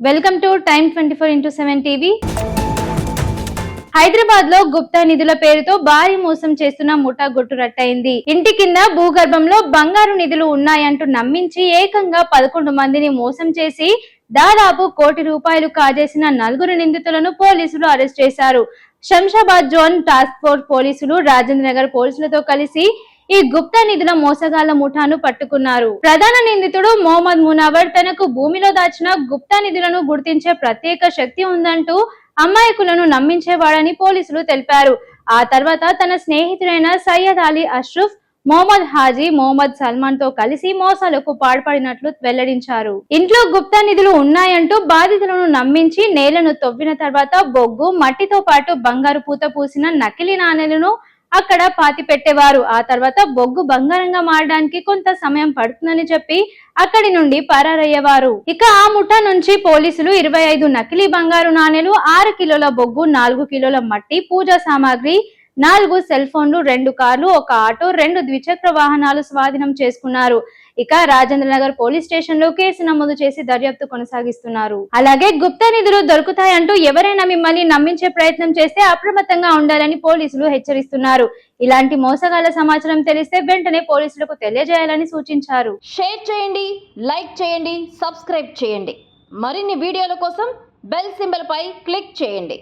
Welcome to time 24x7 TV. Hyderabad లో గుప్తా నిధుల పేరుతో భారీ మోసం చేస్తున్న ముఠా గుట్టు రట్టయింది. ఇంటి కింద భూగర్భంలో బంగారు నిధులు ఉన్నాయంటూ నమ్మించి ఏకంగా 11 మందిని మోసం చేసి దాదాపు ₹1 కోటి కాజేసిన 4 నిందితులను పోలీసులు అరెస్ట్ చేశారు. శంషాబాద్ జోన్ టాస్క్ ఫోర్స్ పోలీసులు రాజేంద్ర నగర్ పోలీసులతో కలిసి ఈ గుప్తా నిధుల మోసగాళ్ల ముఠాను పట్టుకున్నారు. ప్రధాన నిందితుడు మొహమ్మద్ మునవర్ తనకు భూమిలో దాచిన గుప్తా నిధులను గుర్తించే ప్రత్యేక శక్తి ఉందంటూ అమాయకులను నమ్మించేవాడని పోలీసులు తెలిపారు. ఆ తర్వాత తన స్నేహితుడైన సయ్యద్ అలీ అష్రఫ్, మొహమ్మద్ హాజీ, మొహమ్మద్ సల్మాన్ తో కలిసి మోసాలకు పాల్పడినట్లు వెల్లడించారు. ఇంట్లో గుప్తా నిధులు ఉన్నాయంటూ బాధితులను నమ్మించి నేలను తవ్విన తర్వాత బొగ్గు, మట్టితో పాటు బంగారు పూత పూసిన నకిలీ నాణేలను అక్కడ పాతి పెట్టేవారు. ఆ తర్వాత బొగ్గు బంగారంగా మారడానికి కొంత సమయం పడుతుందని చెప్పి అక్కడి నుండి పరారయ్యేవారు. ఇక ఆ ముఠా నుంచి పోలీసులు 25 నకిలీ బంగారు నాణేలు, 6 కిలోల బొగ్గు, 4 కిలోల మట్టి, పూజా సామాగ్రి, 4 సెల్ ఫోన్లు, 2 కార్లు, 1 ఆటో, 2 ద్విచక్ర వాహనాలు స్వాధీనం చేసుకున్నారు. ఇక రాజేంద్ర నగర్ పోలీస్ స్టేషన్ లో కేసు నమోదు చేసి దర్యాప్తు కొనసాగిస్తున్నారు. అలాగే గుప్తా నిధులు దొరుకుతాయంటూ ఎవరైనా మిమ్మల్ని నమ్మించే ప్రయత్నం చేస్తే అప్రమత్తంగా ఉండాలని పోలీసులు హెచ్చరిస్తున్నారు. ఇలాంటి మోసగాళ్ల సమాచారం తెలిస్తే వెంటనే పోలీసులకు తెలియజేయాలని సూచించారు. షేర్ చేయండి, లైక్ చేయండి, సబ్స్క్రైబ్ చేయండి. మరిన్ని వీడియోల కోసం బెల్ సింబల్ పై క్లిక్ చేయండి.